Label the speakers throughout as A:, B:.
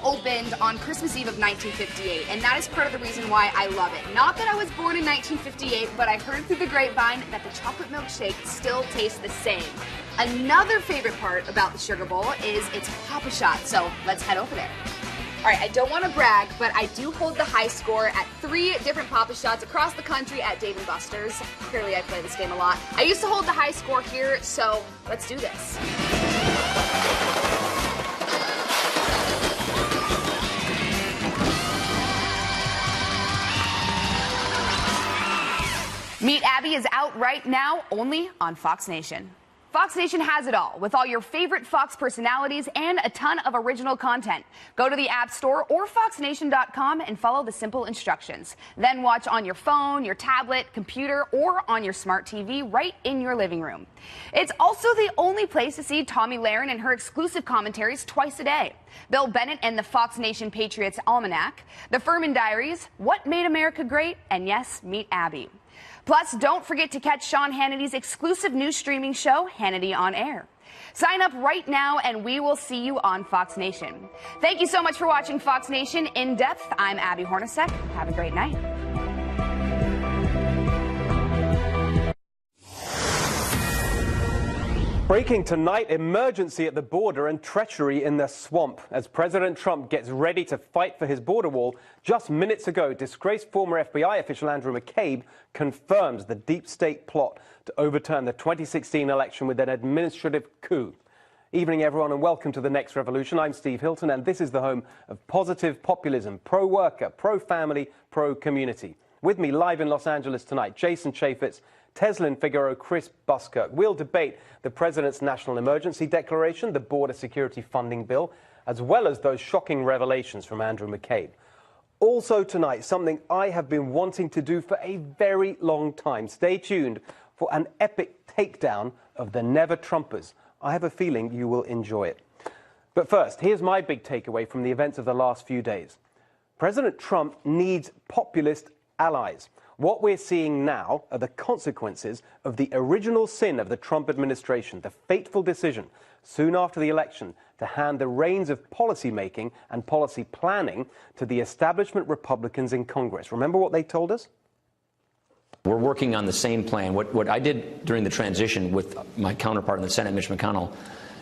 A: opened on Christmas Eve of 1958, and that is part of the reason why I love it. Not that I was born in 1958, but I heard through the grapevine that the chocolate milkshake still tastes the same. Another favorite part about the Sugar Bowl is its Pop-A-Shot, so let's head over there. All right, I don't want to brag, but I do hold the high score at 3 different Pop-A-Shots across the country at Dave & Buster's. Clearly, I play this game a lot. I used to hold the high score here, so let's do this. Meet Abby is out right now, only on Fox Nation. Fox Nation has it all, with all your favorite Fox personalities and a ton of original content. Go to the App Store or foxnation.com and follow the simple instructions. Then watch on your phone, your tablet, computer, or on your smart TV right in your living room. It's also the only place to see Tomi Lahren and her exclusive commentaries twice a day. Bill Bennett and the Fox Nation Patriots Almanac, The Furman Diaries, What Made America Great, and yes, Meet Abby. Plus, don't forget to catch Sean Hannity's exclusive new streaming show, Hannity on Air. Sign up right now, and we will see you on Fox Nation. Thank you so much for watching Fox Nation In Depth. I'm Abby Hornacek. Have a great night.
B: Breaking tonight, emergency at the border and treachery in the swamp. As President Trump gets ready to fight for his border wall, just minutes ago, disgraced former FBI official Andrew McCabe confirms the deep state plot to overturn the 2016 election with an administrative coup. Evening, everyone, and welcome to The Next Revolution. I'm Steve Hilton, and this is the home of positive populism, pro-worker, pro-family, pro-community. With me live in Los Angeles tonight, Jason Chaffetz, Tezlyn Figaro, Chris Buskirk. We'll debate the President's National Emergency Declaration, the Border Security Funding Bill, as well as those shocking revelations from Andrew McCabe. Also tonight, something I have been wanting to do for a very long time. Stay tuned for an epic takedown of the Never Trumpers. I have a feeling you will enjoy it. But first, here's my big takeaway from the events of the last few days. President Trump needs populist allies. What we're seeing now are the consequences of the original sin of the Trump administration, the fateful decision soon after the election to hand the reins of policy making and policy planning to the establishment Republicans in Congress. Remember what they told us?
C: We're working on the same plan. What I did during the transition with my counterpart in the Senate, Mitch McConnell,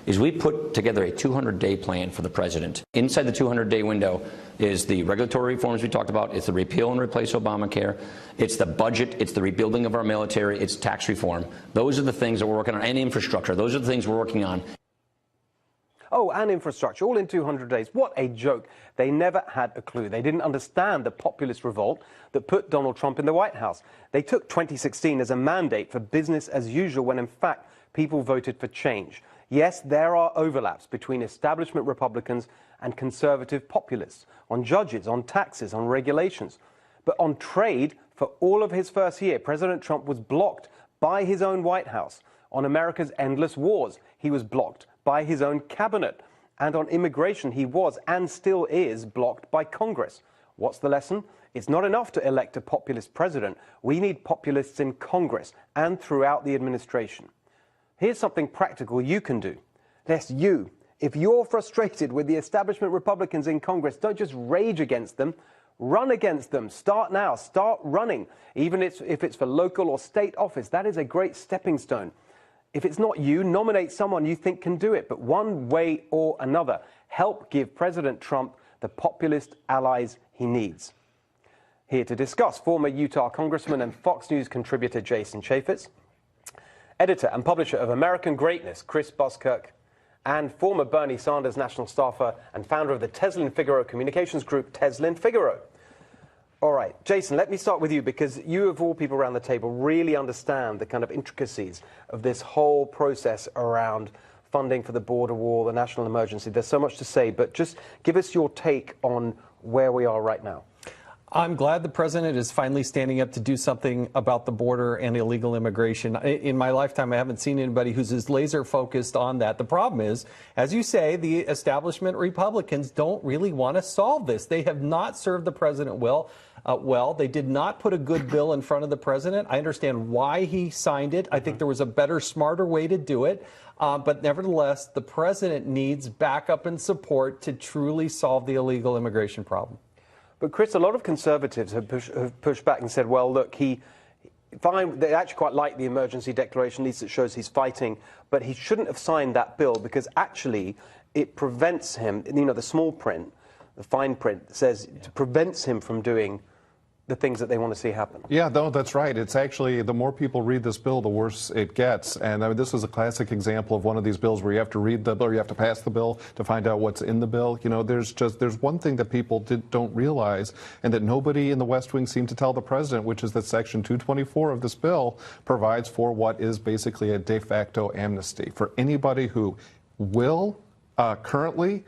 C: is we put together a 200-day plan for the president. Inside the 200-day window is the regulatory reforms we talked about. It's the repeal and replace Obamacare. It's the budget. It's the rebuilding of our military. It's tax reform. Those are the things that we're working on, and infrastructure. Those are the things we're working on.
B: Oh, and infrastructure, all in 200 days. What a joke. They never had a clue. They didn't understand the populist revolt that put Donald Trump in the White House. They took 2016 as a mandate for business as usual when, in fact, people voted for change. Yes, there are overlaps between establishment Republicans and conservative populists on judges, on taxes, on regulations. But on trade, for all of his first year, President Trump was blocked by his own White House. On America's endless wars, he was blocked by his own cabinet. And on immigration, he was and still is blocked by Congress. What's the lesson? It's not enough to elect a populist president. We need populists in Congress and throughout the administration. Here's something practical you can do. Yes, you. If you're frustrated with the establishment Republicans in Congress, don't just rage against them. Run against them. Start now. Start running. Even if it's for local or state office, that is a great stepping stone. If it's not you, nominate someone you think can do it. But one way or another, help give President Trump the populist allies he needs. Here to discuss, former Utah Congressman and Fox News contributor Jason Chaffetz, editor and publisher of American Greatness, Chris Buskirk, and former Bernie Sanders national staffer and founder of the Tezlyn Figaro Communications Group, Tezlyn Figaro. All right, Jason, let me start with you because you, of all people around the table, really understand the kind of intricacies of this whole process around funding for the border wall, the national emergency. There's so much to say, but just give us your take on where we are right now.
D: I'm glad the president is finally standing up to do something about the border and illegal immigration. In my lifetime, I haven't seen anybody who's as laser focused on that. The problem is, as you say, the establishment Republicans don't really want to solve this. They have not served the president well. They did not put a good bill in front of the president. I understand why he signed it. I think there was a better, smarter way to do it. But nevertheless, the president needs backup and support to truly solve the illegal immigration problem.
B: But Chris, a lot of conservatives have pushed back and said, well, look, they actually quite like the emergency declaration, at least it shows he's fighting, but he shouldn't have signed that bill because actually it prevents him, the small print, the fine print says it prevents him from doing the things that they want to see happen.
E: Yeah, no, that's right. It's actually, the more people read this bill, the worse it gets. And I mean, this is a classic example of one of these bills where you have to read the bill, or you have to pass the bill to find out what's in the bill. There's one thing that people don't realize, and that nobody in the West Wing seemed to tell the president, which is that Section 224 of this bill provides for what is basically a de facto amnesty for anybody who will currently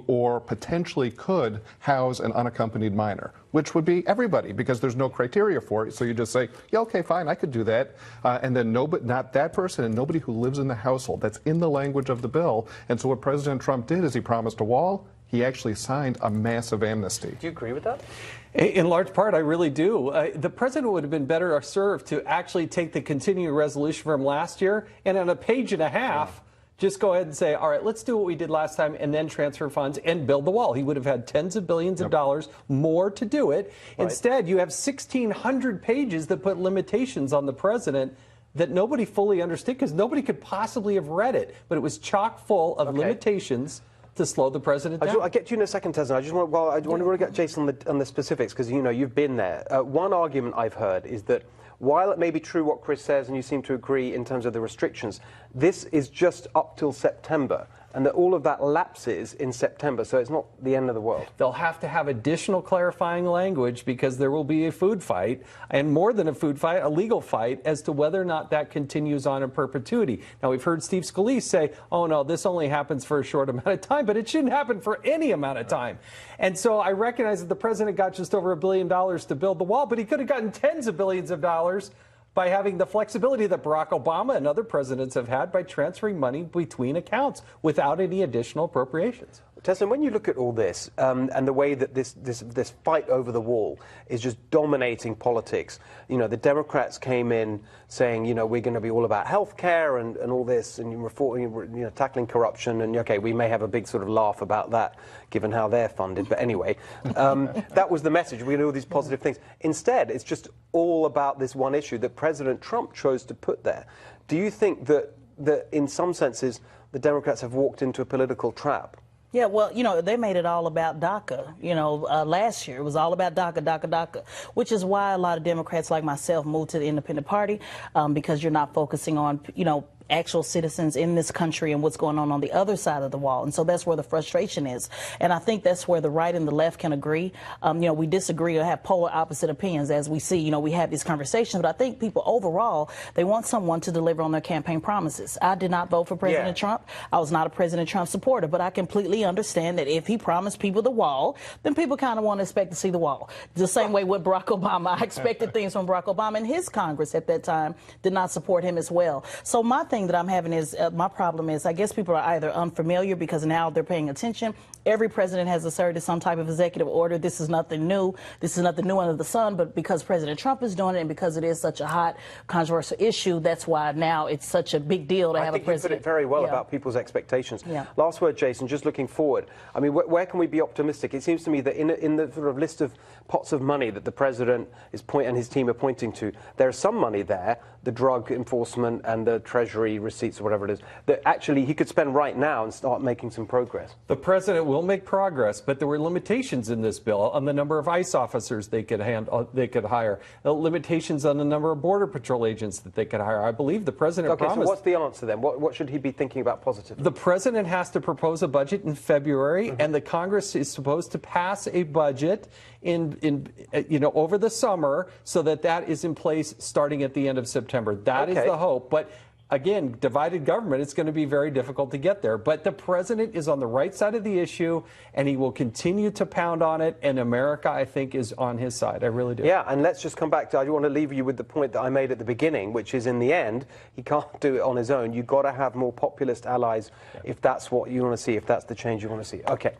E: or potentially could house an unaccompanied minor, which would be everybody, because there's no criteria for it. So you just say, yeah, okay, fine, I could do that. And then not that person and nobody who lives in the household. That's in the language of the bill. And so what President Trump did is he promised a wall. He actually signed a massive amnesty.
B: Do you agree with that?
D: In large part, I really do. The president would have been better served to actually take the continuing resolution from last year and in a page and a half, just go ahead and say, all right, let's do what we did last time and then transfer funds and build the wall. He would have had tens of billions of dollars more to do it. Right. Instead, you have 1,600 pages that put limitations on the president that nobody fully understood because nobody could possibly have read it. But it was chock full of limitations to slow the president down.
B: I'll get to you in a second, Tesna. I want to get Jason on the specifics because, you've been there. One argument I've heard is that while it may be true what Chris says, and you seem to agree in terms of the restrictions, this is just up till September, and that all of that lapses in September, so it's not the end of the world.
D: They'll have to have additional clarifying language because there will be a food fight, and more than a food fight, a legal fight, as to whether or not that continues on in perpetuity. Now, we've heard Steve Scalise say, oh, no, this only happens for a short amount of time, but it shouldn't happen for any amount of time. And so I recognize that the president got just over $1 billion to build the wall, but he could have gotten tens of billions of dollars by having the flexibility that Barack Obama and other presidents have had by transferring money between accounts without any additional appropriations.
B: Tesla, when you look at all this and the way that this fight over the wall is just dominating politics, the Democrats came in saying, we're going to be all about health care and all this and reform, tackling corruption. And, okay, we may have a big sort of laugh about that, given how they're funded. But anyway, that was the message. We do all these positive things. Instead, it's just all about this one issue that President Trump chose to put there. Do you think that in some senses, the Democrats have walked into a political trap?
F: Yeah, well, they made it all about DACA. Last year it was all about DACA, which is why a lot of Democrats like myself moved to the Independent Party, because you're not focusing on, actual citizens in this country and what's going on the other side of the wall. And so that's where the frustration is. And I think that's where the right and the left can agree. We disagree or have polar opposite opinions as we see, we have these conversations. But I think people overall, they want someone to deliver on their campaign promises. I did not vote for President Trump. I was not a President Trump supporter, but I completely understand that if he promised people the wall, then people kind of want to expect to see the wall. The same way with Barack Obama. I expected things from Barack Obama, and his Congress at that time did not support him as well. So my thing that I'm having is, my problem is, I guess people are either unfamiliar because now they're paying attention. Every president has asserted some type of executive order. This is nothing new. This is nothing new under the sun, but because President Trump is doing it and because it is such a hot, controversial issue, that's why now it's such a big deal to have a president.
B: I think you put it very well about people's expectations. Last word, Jason, just looking forward. I mean, where can we be optimistic? It seems to me that in the sort of list of pots of money that the president and his team are pointing to, there is some money there, the drug enforcement and the Treasury receipts or whatever it is, that actually he could spend right now and start making some progress.
D: The president will make progress, but there were limitations in this bill on the number of ICE officers they could hire, limitations on the number of Border Patrol agents that they could hire. I believe the president promised.
B: So what's the answer then? What should he be thinking about positively?
D: The president has to propose a budget in February, and the Congress is supposed to pass a budget over the summer so that is in place starting at the end of September. That is the hope. But again, divided government, it's going to be very difficult to get there. But the president is on the right side of the issue, and he will continue to pound on it. And America, I think, is on his side. I really do.
B: Yeah, and let's just come back to, I want to leave you with the point that I made at the beginning, which is in the end, he can't do it on his own. You've got to have more populist allies if that's what you want to see, if that's the change you want to see. Okay.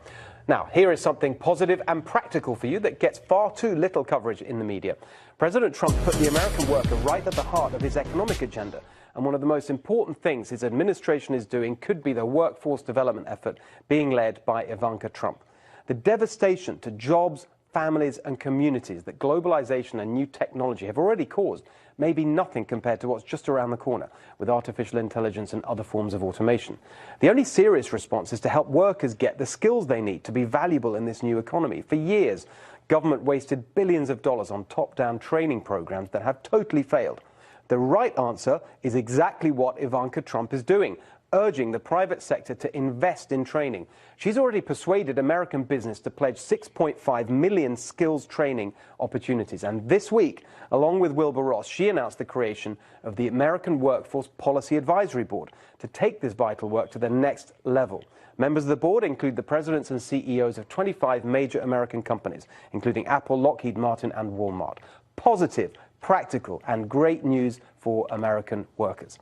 B: Now, here is something positive and practical for you that gets far too little coverage in the media. President Trump put the American worker right at the heart of his economic agenda. And one of the most important things his administration is doing could be the workforce development effort being led by Ivanka Trump. The devastation to jobs, families and communities that globalization and new technology have already caused may be nothing compared to what's just around the corner with artificial intelligence and other forms of automation. The only serious response is to help workers get the skills they need to be valuable in this new economy. For years, government wasted billions of dollars on top-down training programs that have totally failed. The right answer is exactly what Ivanka Trump is doing, urging the private sector to invest in training. She's already persuaded American business to pledge 6.5 million skills training opportunities. And this week, along with Wilbur Ross, she announced the creation of the American Workforce Policy Advisory Board to take this vital work to the next level. Members of the board include the presidents and CEOs of 25 major American companies, including Apple, Lockheed Martin, and Walmart. Positive, practical, and great news for American workers.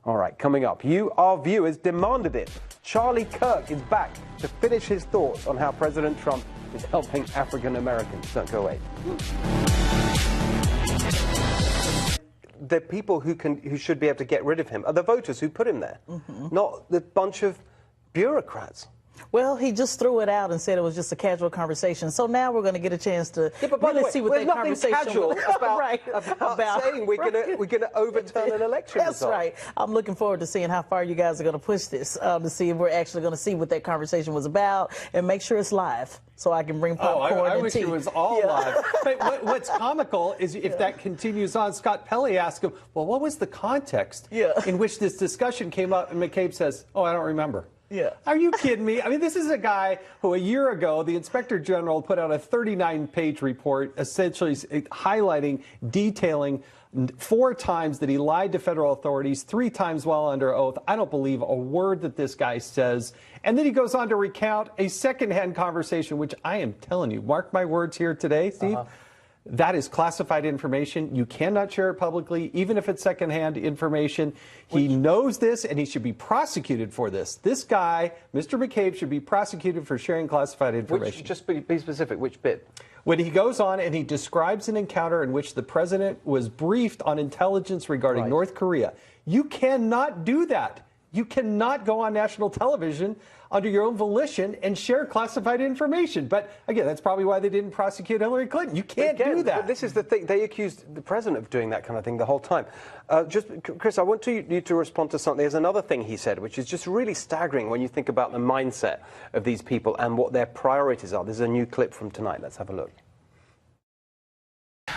B: All right, coming up, you, our viewers, demanded it. Charlie Kirk is back to finish his thoughts on how President Trump is helping African Americans. Don't go away. The people who should be able to get rid of him are the voters who put him there, not the bunch of bureaucrats.
F: Well, he just threw it out and said it was just a casual conversation. So now we're going to get a chance to really see what that conversation
B: casual
F: was
B: about saying we're going to overturn an election
F: That's
B: result.
F: right. I'm looking forward to seeing how far you guys are going to push this to see if we're actually going to see what that conversation was about and make sure it's live so I can bring popcorn
D: I
F: and
D: wish
F: tea.
D: it was all live. But what's comical is if that continues on, Scott Pelley asked him, well, what was the context in which this discussion came up? And McCabe says, oh, I don't remember.
F: Yeah.
D: Are you kidding me? I mean, this is a guy who a year ago, the Inspector General put out a 39-page report essentially highlighting, detailing 4 times that he lied to federal authorities, 3 times while under oath. I don't believe a word that this guy says. And then he goes on to recount a secondhand conversation, which I am telling you, mark my words here today, Steve. That is classified information. You cannot share it publicly, even if it's secondhand information. He knows this, and he should be prosecuted for this. This guy, Mr. McCabe, should be prosecuted for sharing classified information.
B: Just be specific, which bit?
D: When he goes on and he describes an encounter in which the president was briefed on intelligence regarding North Korea. You cannot do that. You cannot go on national television under your own volition and share classified information. But again, that's probably why they didn't prosecute Hillary Clinton. You can't do that.
B: But this is the thing. They accused the president of doing that kind of thing the whole time. Chris, I want you to respond to something. There's another thing he said, which is just really staggering when you think about the mindset of these people and what their priorities are. There's a new clip from tonight. Let's have a look.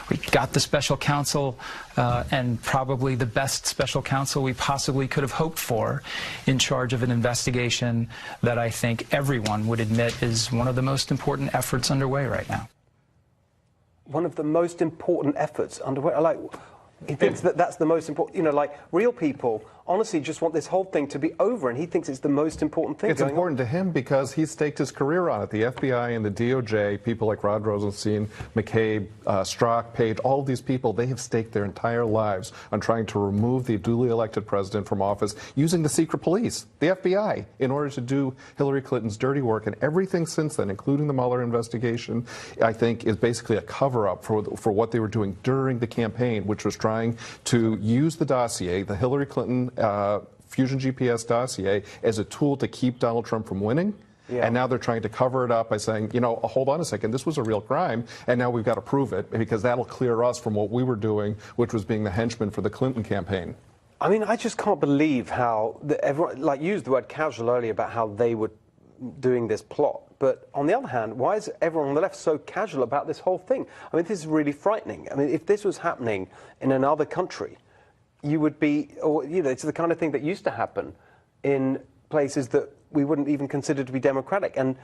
G: We got the special counsel and probably the best special counsel we possibly could have hoped for in charge of an investigation that I think everyone would admit is one of the most important efforts underway right now.
B: One of the most important efforts underway. Like, he thinks that that's the most important. You know, like real people honestly just want this whole thing to be over, and he thinks it's the most important thing.
E: It's important to him because he staked his career on it. The FBI and the DOJ, people like Rod Rosenstein, McCabe, Strzok, Page, all of these people, they have staked their entire lives on trying to remove the duly elected president from office using the secret police, the FBI, in order to do Hillary Clinton's dirty work. And everything since then, including the Mueller investigation, I think is basically a cover-up for what they were doing during the campaign, which was trying to use the dossier, the Hillary Clinton Fusion GPS dossier, as a tool to keep Donald Trump from winning. Yeah. And now they're trying to cover it up by saying, you know, hold on a second, this was a real crime, and now we've got to prove it because that'll clear us from what we were doing, which was being the henchman for the Clinton campaign.
B: I mean, I just can't believe how everyone, like, used the word casual earlier about how they were doing this plot. But on the other hand, why is everyone on the left so casual about this whole thing? I mean, this is really frightening. I mean, if this was happening in another country, you would be, or, you know, it's the kind of thing that used to happen in places that we wouldn't even consider to be democratic. And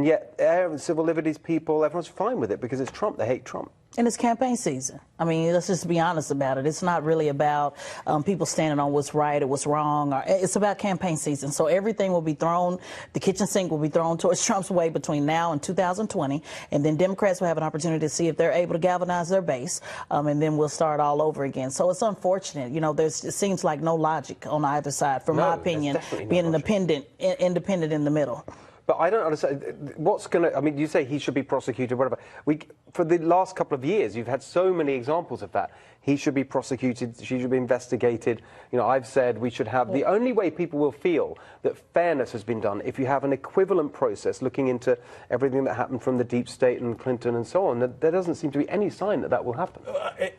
B: yet, civil liberties people, everyone's fine with it because it's Trump. They hate Trump.
F: And it's campaign season. I mean, let's just be honest about it. It's not really about people standing on what's right or what's wrong. It's about campaign season. So everything will be thrown, the kitchen sink will be thrown towards Trump's way between now and 2020. And then Democrats will have an opportunity to see if they're able to galvanize their base. And then we'll start all over again. So it's unfortunate. You know, it seems like no logic on either side, from my opinion, being independent in the middle.
B: But I don't understand what's going to. I mean, you say he should be prosecuted, whatever. For the last couple of years, you've had so many examples of that. He should be prosecuted. She should be investigated. You know, I've said we should have. The only way people will feel that fairness has been done if you have an equivalent process looking into everything that happened from the deep state and Clinton and so on. There doesn't seem to be any sign that that will happen.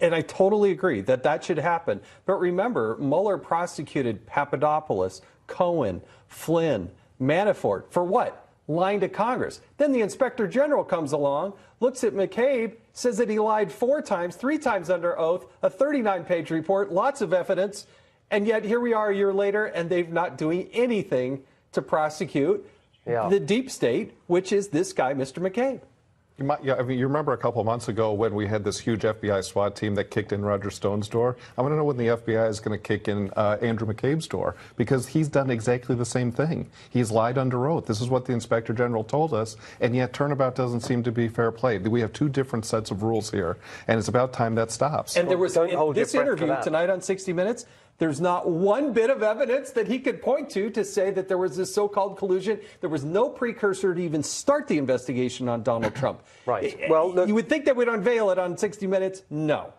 D: And I totally agree that should happen. But remember, Mueller prosecuted Papadopoulos, Cohen, Flynn, Manafort for what? Lying to Congress. Then the Inspector General comes along, looks at McCabe, says that he lied 4 times, 3 times under oath, a 39-page report, lots of evidence, and yet here we are a year later, and they're not doing anything to prosecute the deep state, which is this guy, Mr. McCabe.
E: I mean, you remember a couple of months ago when we had this huge FBI SWAT team that kicked in Roger Stone's door? I want to know when the FBI is going to kick in Andrew McCabe's door, because he's done exactly the same thing. He's lied under oath. This is what the Inspector General told us, and yet turnabout doesn't seem to be fair play. We have 2 different sets of rules here, and it's about time that stops.
D: And there was this interview tonight on 60 Minutes. There's not one bit of evidence that he could point to say that there was this so-called collusion. There was no precursor to even start the investigation on Donald Trump.
B: Right. Well, look,
D: you would think that would unveil it on 60 Minutes. No.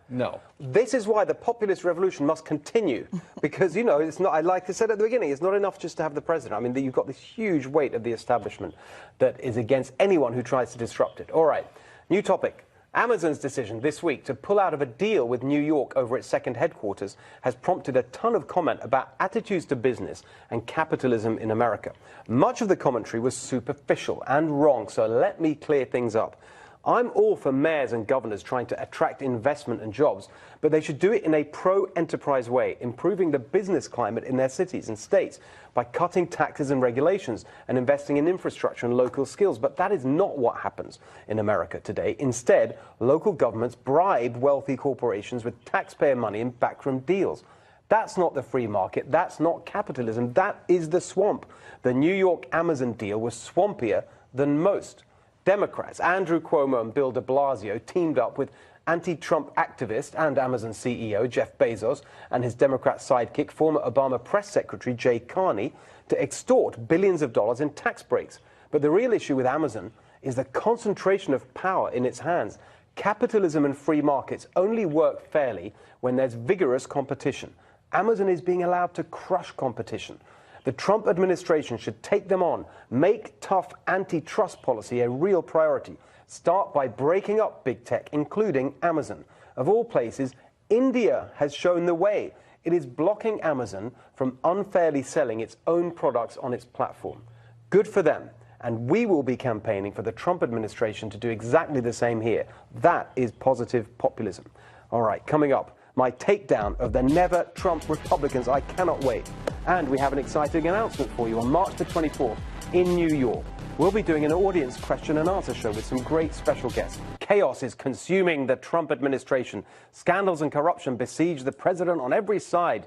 B: This is why the populist revolution must continue, because, you know, it's not, I like I said at the beginning, it's not enough just to have the president. I mean, you've got this huge weight of the establishment that is against anyone who tries to disrupt it. All right. New topic. Amazon's decision this week to pull out of a deal with New York over its second headquarters has prompted a ton of comment about attitudes to business and capitalism in America. Much of the commentary was superficial and wrong, so let me clear things up. I'm all for mayors and governors trying to attract investment and jobs, but they should do it in a pro-enterprise way, improving the business climate in their cities and states by cutting taxes and regulations and investing in infrastructure and local skills. But that is not what happens in America today. Instead, local governments bribe wealthy corporations with taxpayer money in backroom deals. That's not the free market. That's not capitalism. That is the swamp. The New York Amazon deal was swampier than most. Democrats, Andrew Cuomo and Bill de Blasio, teamed up with anti-Trump activist and Amazon CEO Jeff Bezos and his Democrat sidekick, former Obama press secretary Jay Carney, to extort billions of dollars in tax breaks. But the real issue with Amazon is the concentration of power in its hands. Capitalism and free markets only work fairly when there's vigorous competition. Amazon is being allowed to crush competition. The Trump administration should take them on, make tough antitrust policy a real priority. Start by breaking up big tech, including Amazon. Of all places, India has shown the way. It is blocking Amazon from unfairly selling its own products on its platform. Good for them. And we will be campaigning for the Trump administration to do exactly the same here. That is positive populism. All right, coming up, my takedown of the Never Trump Republicans. I cannot wait. And we have an exciting announcement for you on March the 24th in New York. We'll be doing an audience question and answer show with some great special guests. Chaos is consuming the Trump administration. Scandals and corruption besiege the president on every side.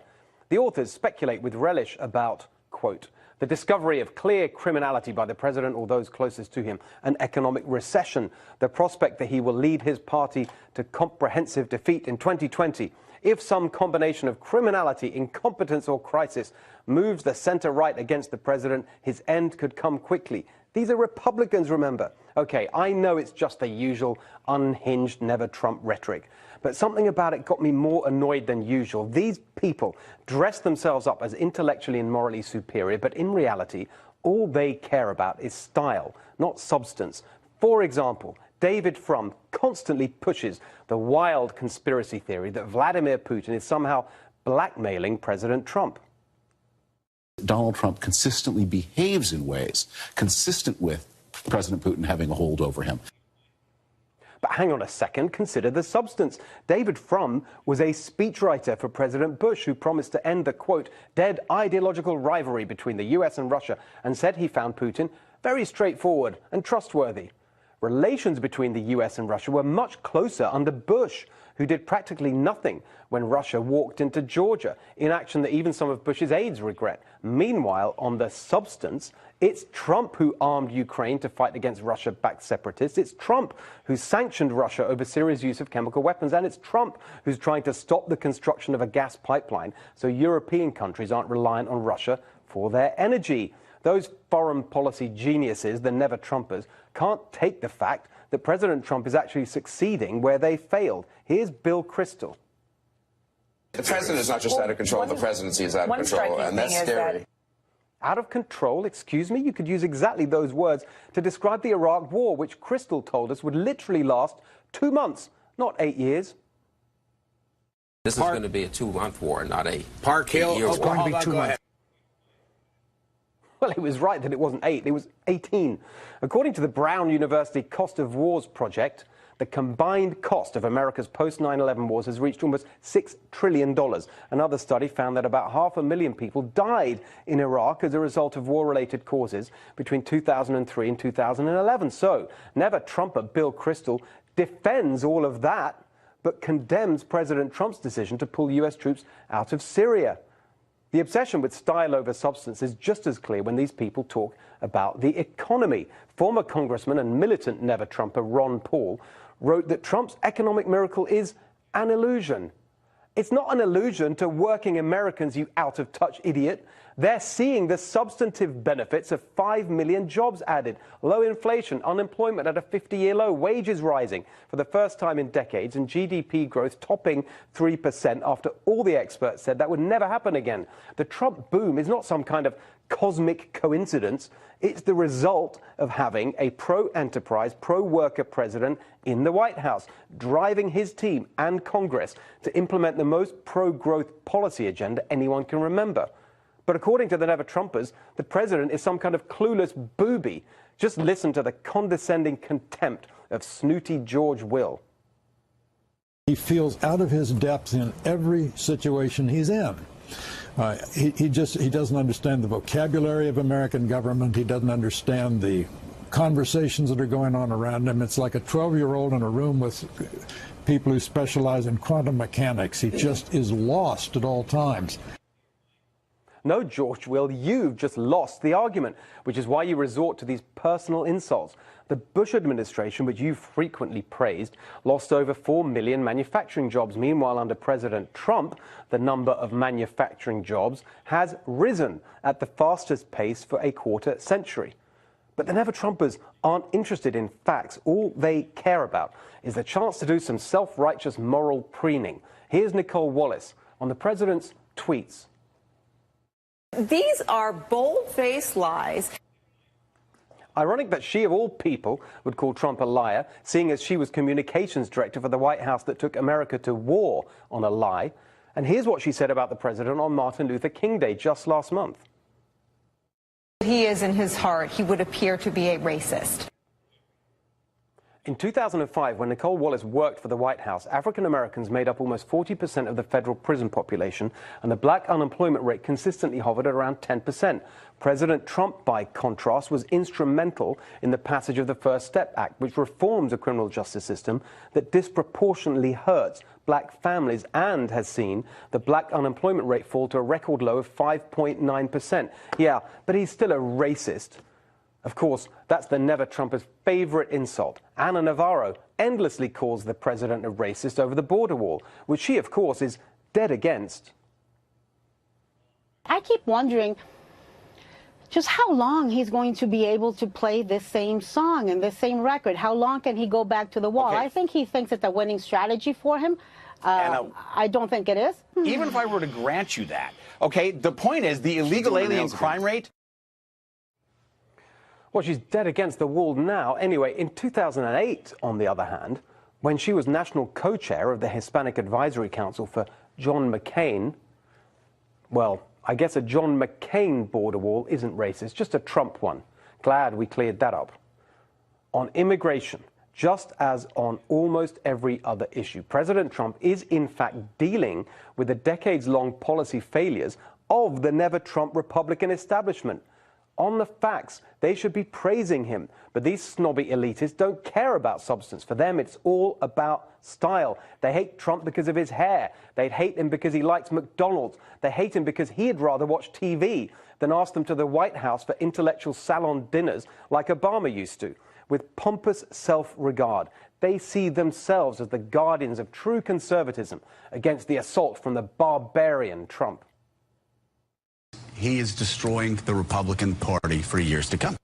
B: The authors speculate with relish about, quote, the discovery of clear criminality by the president or those closest to him, an economic recession, the prospect that he will lead his party to comprehensive defeat in 2020. If some combination of criminality, incompetence, or crisis moves the center-right against the president, his end could come quickly. These are Republicans, remember. Okay, I know it's just the usual unhinged never-Trump rhetoric, but something about it got me more annoyed than usual. These people dress themselves up as intellectually and morally superior, but in reality, all they care about is style, not substance. For example, David Frum constantly pushes the wild conspiracy theory that Vladimir Putin is somehow blackmailing President Trump.
H: Donald Trump consistently behaves in ways consistent with President Putin having a hold over him.
B: But hang on a second, consider the substance. David Frum was a speechwriter for President Bush who promised to end the, quote, dead ideological rivalry between the US and Russia and said he found Putin very straightforward and trustworthy. Relations between the US and Russia were much closer under Bush, who did practically nothing when Russia walked into Georgia, inaction that even some of Bush's aides regret. Meanwhile, on the substance, it's Trump who armed Ukraine to fight against Russia-backed separatists. It's Trump who sanctioned Russia over Syria's use of chemical weapons. And it's Trump who's trying to stop the construction of a gas pipeline so European countries aren't reliant on Russia for their energy. Those foreign policy geniuses, the never-Trumpers, can't take the fact that President Trump is actually succeeding where they failed. Here's Bill Kristol.
I: The president is not just out of control, the presidency is out of control, and that's scary.
B: Out of control? Excuse me? You could use exactly those words to describe the Iraq war, which Kristol told us would literally last 2 months, not 8 years.
J: This is going to be a 2-month war, not a
I: Park Hill
J: year
I: is
J: war.
I: going to be 2 months.
B: Well, he was right that it wasn't 8, it was 18. According to the Brown University Cost of Wars project, the combined cost of America's post-9/11 wars has reached almost $6 trillion. Another study found that about 500,000 people died in Iraq as a result of war-related causes between 2003 and 2011. So, never-Trumper Bill Kristol defends all of that, but condemns President Trump's decision to pull U.S. troops out of Syria. The obsession with style over substance is just as clear when these people talk about the economy. Former Congressman and militant never-Trumper Ron Paul wrote that Trump's economic miracle is an illusion. It's not an illusion to working Americans, you out-of-touch idiot. They're seeing the substantive benefits of 5 million jobs added, low inflation, unemployment at a 50-year low, wages rising for the first time in decades, and GDP growth topping 3% after all the experts said that would never happen again. The Trump boom is not some kind of cosmic coincidence. It's the result of having a pro-enterprise, pro-worker president in the White House, driving his team and Congress to implement the most pro-growth policy agenda anyone can remember. But according to the never-Trumpers, the president is some kind of clueless booby. Just listen to the condescending contempt of snooty George Will.
K: He feels out of his depth in every situation he's in. He doesn't understand the vocabulary of American government. He doesn't understand the conversations that are going on around him. It's like a 12-year-old in a room with people who specialize in quantum mechanics. He just is lost at all times.
B: No, George Will, you've just lost the argument, which is why you resort to these personal insults. The Bush administration, which you frequently praised, lost over 4 million manufacturing jobs. Meanwhile, under President Trump, the number of manufacturing jobs has risen at the fastest pace for a quarter century. But the never-Trumpers aren't interested in facts. All they care about is the chance to do some self-righteous moral preening. Here's Nicole Wallace on the president's tweets.
L: These are bold-faced lies.
B: Ironic that she, of all people, would call Trump a liar, seeing as she was communications director for the White House that took America to war on a lie. And here's what she said about the president on Martin Luther King Day just last month.
L: He is, in his heart, he would appear to be a racist.
B: In 2005, when Nicole Wallace worked for the White House, African Americans made up almost 40% of the federal prison population, and the black unemployment rate consistently hovered at around 10%. President Trump, by contrast, was instrumental in the passage of the First Step Act, which reforms a criminal justice system that disproportionately hurts black families and has seen the black unemployment rate fall to a record low of 5.9%. Yeah, but he's still a racist. Of course, that's the never-Trumper's favorite insult. Ana Navarro endlessly calls the president a racist over the border wall, which she, of course, is dead against.
M: I keep wondering just how long he's going to be able to play this same song and this same record. How long can he go back to the wall?
N: Okay.
M: I think he thinks it's a winning strategy for him. I don't think it is.
N: Even if I were to grant you that, okay, the point is the illegal alien crime rate.
B: Well, she's dead against the wall now. Anyway, in 2008, on the other hand, when she was national co-chair of the Hispanic Advisory Council for John McCain, well, I guess a John McCain border wall isn't racist, just a Trump one. Glad we cleared that up. On immigration, just as on almost every other issue, President Trump is in fact dealing with the decades-long policy failures of the never-Trump Republican establishment. On the facts, they should be praising him. But these snobby elitists don't care about substance. For them, it's all about style. They hate Trump because of his hair. They'd hate him because he likes McDonald's. They hate him because he'd rather watch TV than ask them to the White House for intellectual salon dinners like Obama used to. With pompous self-regard, they see themselves as the guardians of true conservatism against the assault from the barbarian Trump.
O: He is destroying the Republican Party for years to come.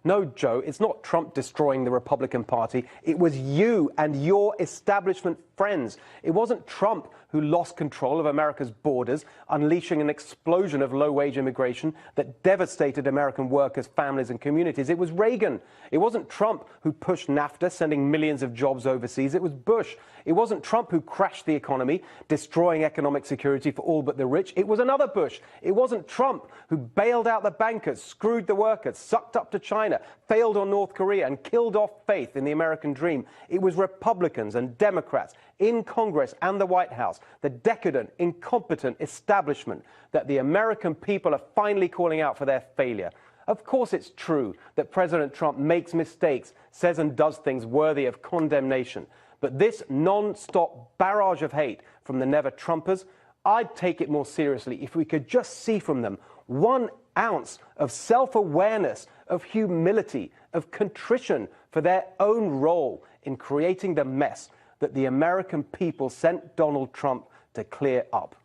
B: No, Joe, it's not Trump destroying the Republican Party. It was you and your establishment friends. It wasn't Trump who lost control of America's borders, unleashing an explosion of low-wage immigration that devastated American workers, families and communities. It was Reagan. It wasn't Trump who pushed NAFTA, sending millions of jobs overseas. It was Bush. It wasn't Trump who crashed the economy, destroying economic security for all but the rich. It was another Bush. It wasn't Trump who bailed out the bankers, screwed the workers, sucked up to China, failed on North Korea and killed off faith in the American dream. It was Republicans and Democrats in Congress and the White House, the decadent, incompetent establishment that the American people are finally calling out for their failure. Of course it's true that President Trump makes mistakes, says and does things worthy of condemnation. But this non-stop barrage of hate from the Never-Trumpers, I'd take it more seriously if we could just see from them 1 ounce of self-awareness, of humility, of contrition for their own role in creating the mess that the American people sent Donald Trump to clear up.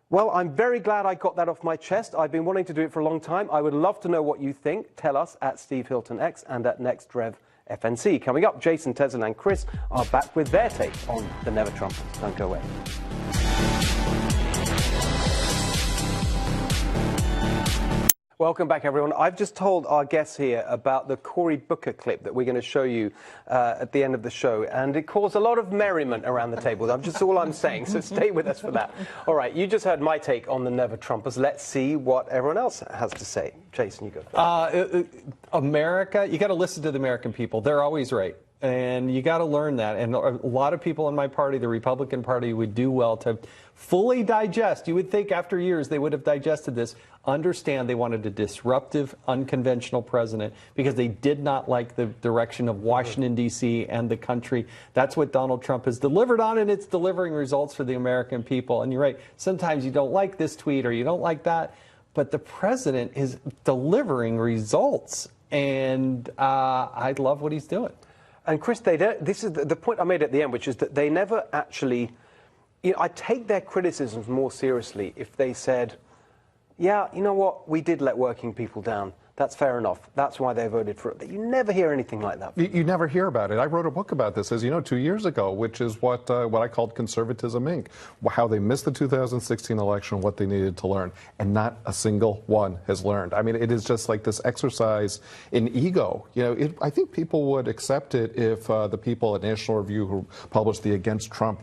B: Well, I'm very glad I got that off my chest. I've been wanting to do it for a long time. I would love to know what you think. Tell us at Steve Hilton X and at NextRevFNC. Coming up, Jason, Tezin and Chris are back with their take on the Never-Trumpers. Don't go away. Welcome back, everyone. I've just told our guests here about the Cory Booker clip that we're going to show you at the end of the show, and it caused a lot of merriment around the table. That's just all I'm saying, so stay with us for that. All right, you just heard my take on the Never-Trumpers. Let's see what everyone else has to say. Jason, you go first.
D: America, you got to listen to the American people. They're always right. And you got to learn that. And a lot of people in my party, the Republican Party, would do well to fully digest. You would think after years they would have digested this, understand they wanted a disruptive, unconventional president because they did not like the direction of Washington, D.C. and the country. That's what Donald Trump has delivered on, and it's delivering results for the American people. And you're right, sometimes you don't like this tweet or you don't like that, but the president is delivering results, and I love what he's doing.
B: And Chris, this is the point I made at the end, which is that they never actually, I take their criticisms more seriously if they said, yeah, you know what, we did let working people down. That's fair enough. That's why they voted for it. You never hear anything like that.
E: You never hear about it. I wrote a book about this, as you know, 2 years ago, which is what I called Conservatism Inc., how they missed the 2016 election, what they needed to learn, and not a single one has learned. I mean, it is just like this exercise in ego. I think people would accept it if the people at National Review who published the Against Trump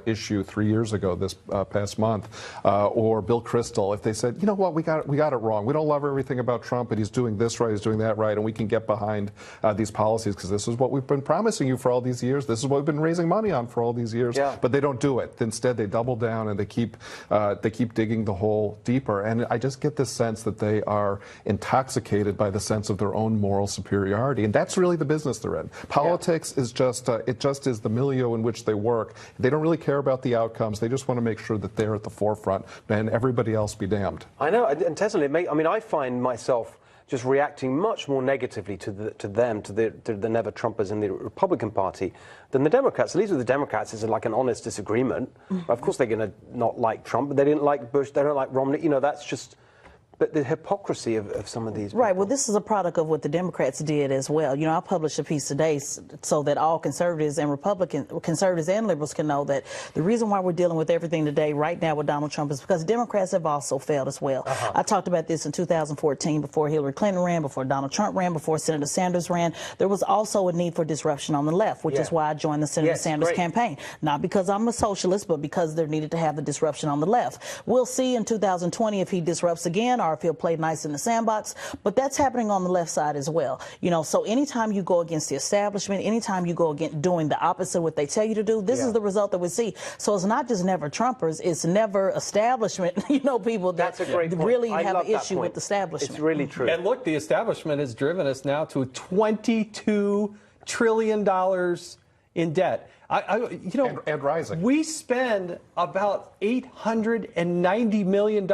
E: issue 3 years ago, this past month, or Bill Kristol, if they said, you know what, we got it wrong. We don't love everything about Trump, but he's doing this right, he's doing that right, and we can get behind these policies because this is what we've been promising you for all these years. This is what we've been raising money on for all these years. Yeah. But they don't do it. Instead, they double down and they keep digging the hole deeper. And I just get this sense that they are intoxicated by the sense of their own moral superiority, and that's really the business they're in. Politics is just it just is the milieu in which they work. They don't really care about the outcomes. They just want to make sure that they're at the forefront, and everybody else be damned.
B: I know, and Tesla, I mean, I find myself just reacting much more negatively to the Never-Trumpers in the Republican Party than the Democrats. At least with the Democrats, it's like an honest disagreement. Of course, they're going to not like Trump, but they didn't like Bush, they don't like Romney. That's just... But the hypocrisy of some of these people.
F: Right. Well, this is a product of what the Democrats did as well. I published a piece today so that all conservatives and conservatives and liberals can know that the reason why we're dealing with everything today right now with Donald Trump is because Democrats have also failed as well. I talked about this in 2014 before Hillary Clinton ran, before Donald Trump ran, before Senator Sanders ran. There was also a need for disruption on the left, which is why I joined the Senator Sanders campaign. Not because I'm a socialist, but because there needed to have the disruption on the left. We'll see in 2020 if he disrupts again, or if he'll play nice in the sandbox. But that's happening on the left side as well. You know, so anytime you go against the establishment, anytime you go against doing the opposite of what they tell you to do, this is the result that we see. So it's not just never Trumpers, it's never establishment, you know, people that really have an issue with the establishment.
B: It's really true.
D: And look, the establishment has driven us now to $22 trillion in debt. You know,
E: and rising.
D: We spend about $890 million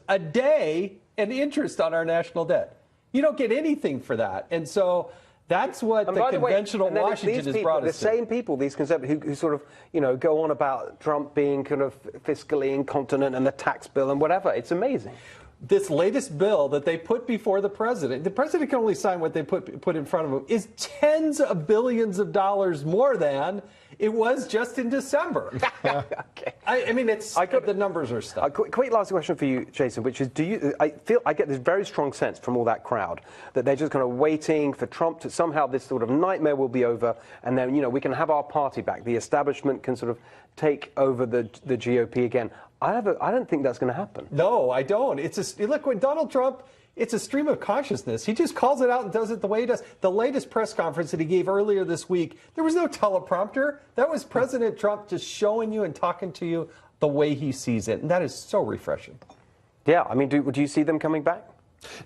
D: a day in interest on our national debt. You don't get anything for that. And so that's what the conventional Washington has brought us to.
B: The same people, these conservatives, who sort of, you know, go on about Trump being kind of fiscally incontinent and the tax bill and whatever. It's amazing.
D: This latest bill that they put before the president can only sign what they put in front of him, is tens of billions of dollars more than it was just in December.
B: Okay.
D: I mean, the numbers are stuck.
B: Quick last question for you, Jason, which is, I get this very strong sense from all that crowd that they're just kind of waiting for Trump to somehow, this sort of nightmare will be over, and then, you know, we can have our party back. The establishment can sort of take over the GOP again. I don't think that's going to happen.
D: No, I don't. Look, when Donald Trump, it's a stream of consciousness. He just calls it out and does it the way he does. The latest press conference that he gave earlier this week, there was no teleprompter. That was President Trump just showing you and talking to you the way he sees it. And that is so refreshing.
B: Yeah, I mean, do you see them coming back?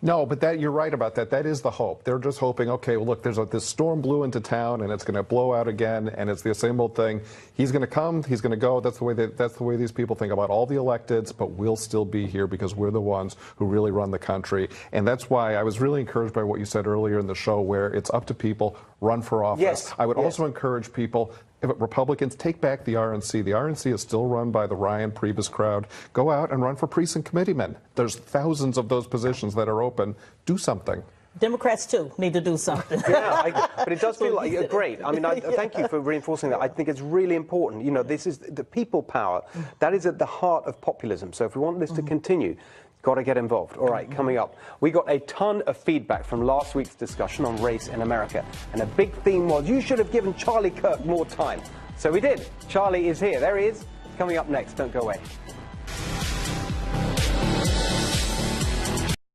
E: No, but you're right about that. That is the hope. They're just hoping, okay, well, look, this storm blew into town, and it's going to blow out again, and it's the same old thing. He's going to come, he's going to go. That's the way these people think about all the electeds, but we'll still be here because we're the ones who really run the country. And that's why I was really encouraged by what you said earlier in the show, where it's up to people, run for office.
B: Yes.
E: I would also encourage people, Republicans, take back the RNC. The RNC is still run by the Ryan Priebus crowd. Go out and run for precinct committeemen. There's thousands of those positions that are open. Do something.
F: Democrats, too, need to do something.
B: Yeah, but it does feel like great. I mean, thank you for reinforcing that. I think it's really important. You know, this is the people power. That is at the heart of populism. So if we want this to continue, got to get involved. All right, coming up, we got a ton of feedback from last week's discussion on race in America. And a big theme was, you should have given Charlie Kirk more time. So we did. Charlie is here. There he is. Coming up next. Don't go away.